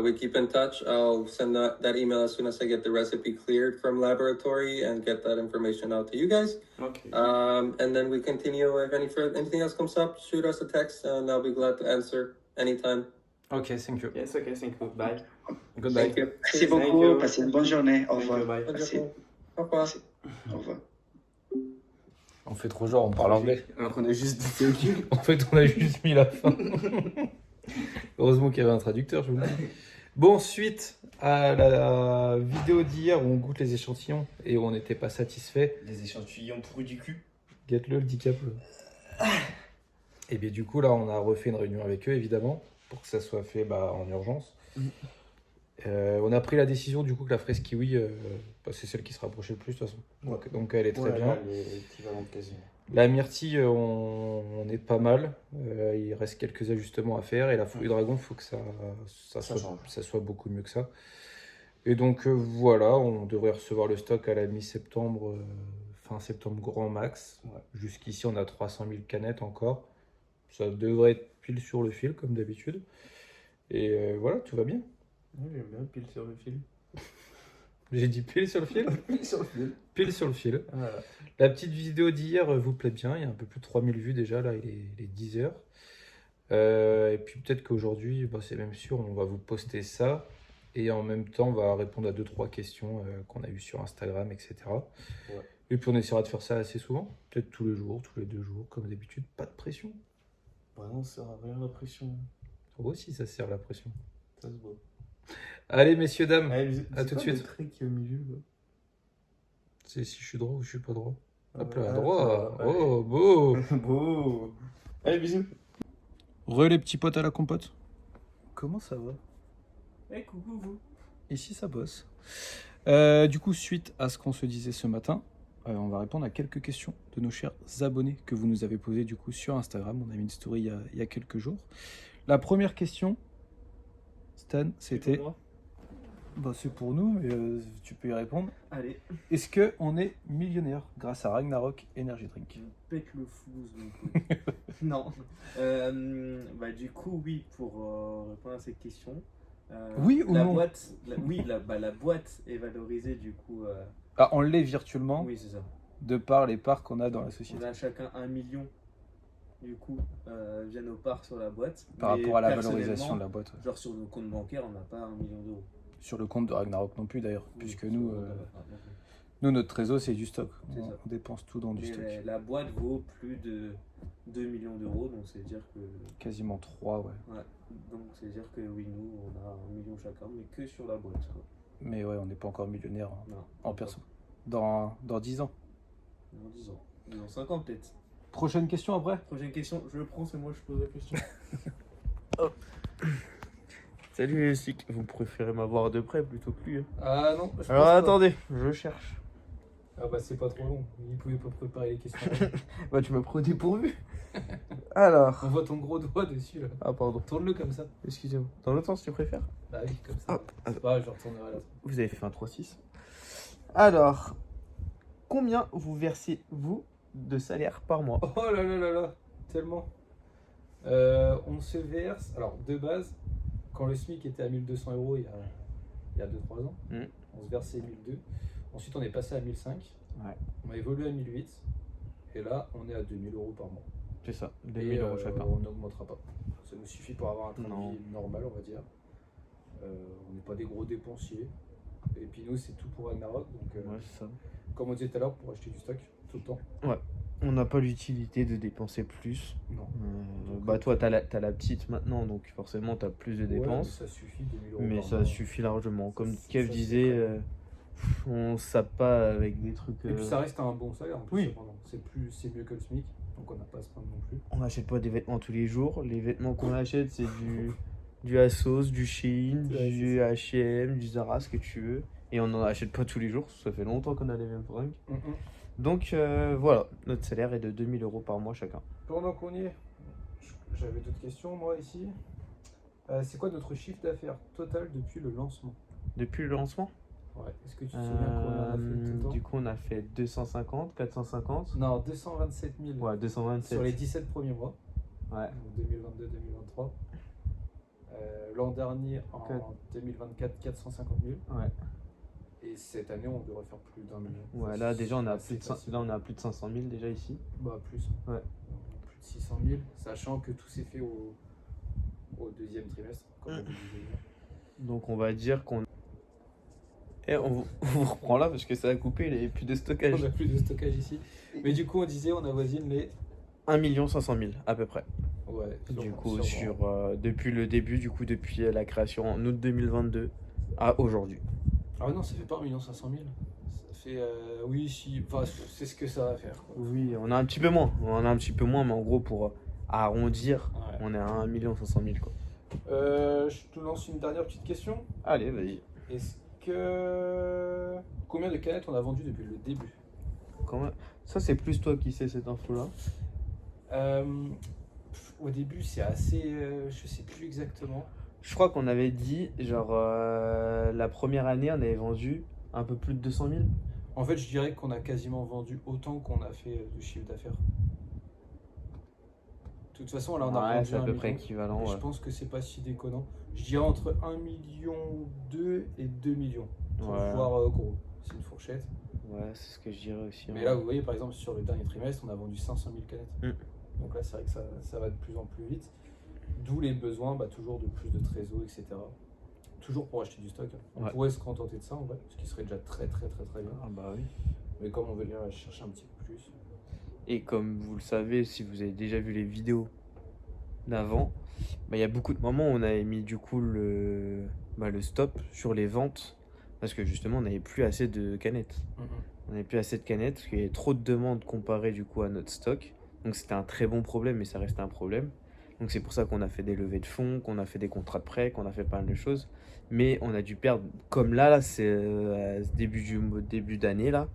We keep in touch. I'll send that email as soon as I get the recipe cleared from laboratory and get that information out to you guys. Okay. And then we continue. If anything else comes up, shoot us a text and I'll be glad to answer anytime. Ok, thank you. Yes, okay, thank you. Bye. Goodbye. Thank you. Merci Thank beaucoup, you. passez une bonne journée. Au Thank revoir. you, bye. Merci. Au revoir. Merci. Au revoir. On fait trop genre, on parle anglais. Alors qu'on a juste dit ok. En fait, on a juste mis la fin. Heureusement qu'il y avait un traducteur, je vous le dis. Bon, suite à la vidéo d'hier où on goûte les échantillons et où on n'était pas satisfait. Les échantillons pourris du cul. Get-le, le handicap. Et bien du coup, là, on a refait une réunion avec eux, évidemment, pour que ça soit fait en urgence. On a pris la décision, du coup, que la fraise kiwi, c'est celle qui se rapprochait le plus, de toute façon. Donc elle est très bien. Elle est équivalente quasiment. La myrtille, on est pas mal. Il reste quelques ajustements à faire. Et la fruit dragon, il faut que ça soit beaucoup mieux que ça. Et donc voilà, on devrait recevoir le stock à la mi-septembre, fin septembre grand max. Ouais. Jusqu'ici, on a 300 000 canettes encore. Ça devrait être pile sur le fil, comme d'habitude. Et voilà, tout va bien. Oui, j'aime bien pile sur le fil. J'ai dit pile sur le fil. Pile sur le fil. Pile sur le fil. Voilà. La petite vidéo d'hier vous plaît bien. Il y a un peu plus de 3000 vues déjà. Là, il est 10 heures. Et puis peut-être qu'aujourd'hui, c'est même sûr, on va vous poster ça. Et en même temps, on va répondre à 2-3 questions qu'on a eues sur Instagram, etc. Ouais. Et puis on essaiera de faire ça assez souvent. Peut-être tous les jours, tous les 2 jours, comme d'habitude. Pas de pression. Bah non, ça sert à rien la pression. Oh, si ça sert la pression. Ça se voit. Allez, messieurs, dames. Allez, à tout de suite. Le trait qui est au milieu, là. C'est si je suis droit ou je suis pas droit. Hop Ah, là, ouais, droit. ça va, Oh, beau. Beau. Allez, bisous. Les petits potes à la compote. Comment ça va? Eh, coucou, vous. Ici, ça bosse. Du coup, suite à ce qu'on se disait ce matin, on va répondre à quelques questions de nos chers abonnés que vous nous avez posées du coup sur Instagram. On a mis une story il y a quelques jours. La première question, Stan, c'était... c'est pour nous, mais tu peux y répondre. Allez. Est-ce qu'on est millionnaire grâce à Ragnarok Energy Drink? Pète le flouze. Non. Du coup, oui, pour répondre à cette question. Oui ou la non? Boîte, la boîte est valorisée du coup. On l'est virtuellement, Oui, c'est ça. de par les parts qu'on a dans la société. On a chacun 1 million du coup via nos parts sur la boîte. Par Mais rapport à la personnellement, valorisation de la boîte. Ouais. Genre sur nos comptes bancaires, on n'a pas 1 million d'euros. Sur le compte de Ragnarok non plus d'ailleurs, Oui, puisque sur nous, le compte de Ragnarok. nous, notre trésor c'est du stock. C'est On ça. dépense tout dans du Mais stock. la boîte vaut plus de 2 millions d'euros, donc c'est dire que. Quasiment 3, ouais. Ouais. Donc c'est dire que oui, nous on a 1 million chacun, mais que sur la boîte. Quoi. Mais ouais, on n'est pas encore millionnaire Non. en perso. Dans 10 ans. Dans 10 ans. Dans 5 ans peut-être. Prochaine question après? Prochaine question, je le prends, c'est moi je pose la question. Salut les cycles, vous préférez m'avoir de près plutôt que lui. Hein. Ah non, Alors attendez, je cherche. Ah c'est pas trop long, il pouvait pas préparer les questions. Bah tu me prends dépourvu. Alors. On voit ton gros doigt dessus là. Ah pardon, Tourne-le comme ça. excusez-moi. Dans l'autre sens tu préfères? Bah oui, comme ça. Hop. C'est pas grave, je retournerai là. Vous avez fait un 3-6. Alors, combien vous versez-vous de salaire par mois? Oh là là là là, tellement. On se verse, alors de base, quand le SMIC était à 1200 € il y a 2-3 ans, on se versait 1002. Ensuite on est passé à 1005, Ouais. on a évolué à 1008, et là on est à 2000 € par mois. C'est ça, Et 2000 € chacun. on n'augmentera pas. Ça nous suffit pour avoir un train Non. de vie normal, on va dire. On n'est pas des gros dépensiers. Et puis nous c'est tout pour Ragnarok, donc Ouais, c'est ça. comme on disait tout à l'heure, pour acheter du stock tout le temps. On n'a pas l'utilité de dépenser plus. Non. Bah toi t'as la petite maintenant, donc forcément t'as plus de Ouais, mais dépenses. ça suffit, 2000 € Mais par ça mois. suffit largement. Comme Ça, Kev c'est disait, vrai. on sape pas avec des trucs. Et puis ça reste un bon salaire en plus, Oui. cependant. C'est mieux que le SMIC, donc on n'a pas à se plaindre non plus. On n'achète pas des vêtements tous les jours. Les vêtements qu'on achète, c'est du Asos, du Shein, Ouais, du H&M, du Zara, ce que tu veux. Et on n'en achète pas tous les jours. Ça fait longtemps qu'on a les mêmes fringues. Donc voilà, notre salaire est de 2000 € par mois chacun. Pendant qu'on y est, j'avais d'autres questions moi ici. C'est quoi notre chiffre d'affaires total depuis le lancement? Depuis le lancement, Ouais, est-ce que tu te souviens combien on a fait tout le du temps? coup on a fait 250, 450. Non, 227 000 Ouais, 227. sur les 17 premiers mois, Ouais. donc 2022-2023. L'an dernier, en Que- 2024, 450 000. Ouais. Et cette année, on devrait faire plus d'1 million. Ouais, là déjà on est à C'est plus de, facile. là, on est à plus de 500 000 déjà ici. Bah, plus. Ouais. Plus de 600 000, sachant que tout s'est fait au deuxième trimestre, comme on vous disait hier. Donc on va dire qu'on... Et on vous reprend là parce que ça a coupé, il n'y avait plus de stockage. On n'a plus de stockage ici. Mais du coup, on disait, on avoisine les. 1 500 000 à peu près. Ouais, Du coup, sûrement. depuis le début, du coup, depuis la création en août 2022 à aujourd'hui. Ah non, ça fait pas 1 500 000. Ça fait. Oui, si. Enfin, c'est ce que ça va faire. Quoi. Oui, on a un petit peu moins. On a un petit peu moins, mais en gros, pour arrondir, Ouais. on est à 1 500 000 quoi. Je te lance une dernière petite question. Allez, vas-y. Est-ce que. Combien de canettes on a vendu depuis le début? Quand même. Ça, c'est plus toi qui sais cette info-là. Au début, c'est assez. Je sais plus exactement. Je crois qu'on avait dit, genre, la première année, on avait vendu un peu plus de 200 000. En fait, je dirais qu'on a quasiment vendu autant qu'on a fait de chiffre d'affaires. De toute façon, là, on a Ouais, vendu c'est à 1 peu près million. équivalent. Et je Ouais. pense que c'est pas si déconnant. Je dirais entre 1,2 million et 2 millions. Pour Ouais. voir gros. C'est une fourchette. Ouais, c'est ce que je dirais aussi. Mais hein. là, vous voyez, par exemple, sur le dernier trimestre, on a vendu 500 000 canettes. Mm. Donc là, c'est vrai que ça va de plus en plus vite. D'où les besoins, toujours de plus de trésor, etc. Toujours pour acheter du stock. On Ouais. pourrait se contenter de ça, en vrai, ce qui serait déjà très bien. Ah bah oui. Mais comme on veut aller chercher un petit peu plus. Et comme vous le savez, si vous avez déjà vu les vidéos d'avant, bah, il y a beaucoup de moments où on avait mis du coup le stop sur les ventes parce que justement on n'avait plus assez de canettes. On n'avait plus assez de canettes parce qu'il y avait trop de demandes comparé du coup à notre stock. Donc c'était un très bon problème, mais ça restait un problème. Donc c'est pour ça qu'on a fait des levées de fonds, qu'on a fait des contrats de prêt, qu'on a fait pas mal de choses. Mais on a dû perdre, comme là c'est à ce début d'année là,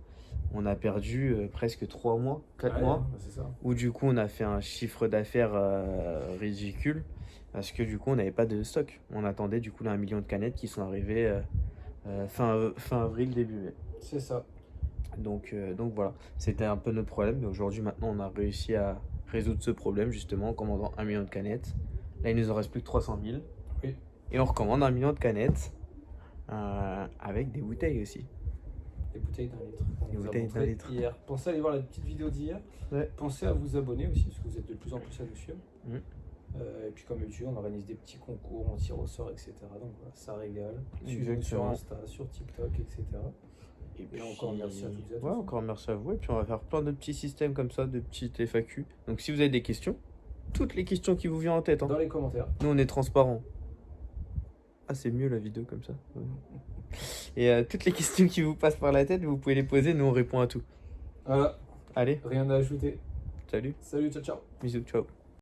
on a perdu presque 3 mois, 4 Ouais, mois. bah, c'est ça. Où du coup on a fait un chiffre d'affaires ridicule parce que du coup on n'avait pas de stock. On attendait du coup là 1 million de canettes qui sont arrivées fin avril, début mai. C'est ça. Donc voilà, c'était un peu notre problème. Mais aujourd'hui maintenant on a réussi à résoudre ce problème justement en commandant 1 million de canettes. Là il nous en reste plus que 300 000. Oui. Et on recommande 1 million de canettes avec des bouteilles aussi. Les bouteilles d'1 litre. On Les vous a bouteilles montré d'1 litre. hier. Pensez à aller voir la petite vidéo d'hier. Ouais. Pensez à vous abonner aussi, parce que vous êtes de plus en plus à nous suivre. Mhm. Et puis comme d'habitude, on organise des petits concours, on tire au sort, etc. Donc voilà, ça régale. Suivez-nous sur Exactement. Insta, sur TikTok, etc. Et encore merci à toutes et à tous. Ouais, encore merci à vous. Et puis on va faire plein de petits systèmes comme ça, de petites FAQ. Donc si vous avez des questions, toutes les questions qui vous viennent en tête. Hein. Dans les commentaires. Nous on est transparent. Ah c'est mieux la vidéo comme ça. Ouais. Et toutes les questions qui vous passent par la tête, vous pouvez les poser, nous on répond à tout. Voilà, Allez, rien à ajouter. salut, Salut, ciao, ciao. bisous, ciao.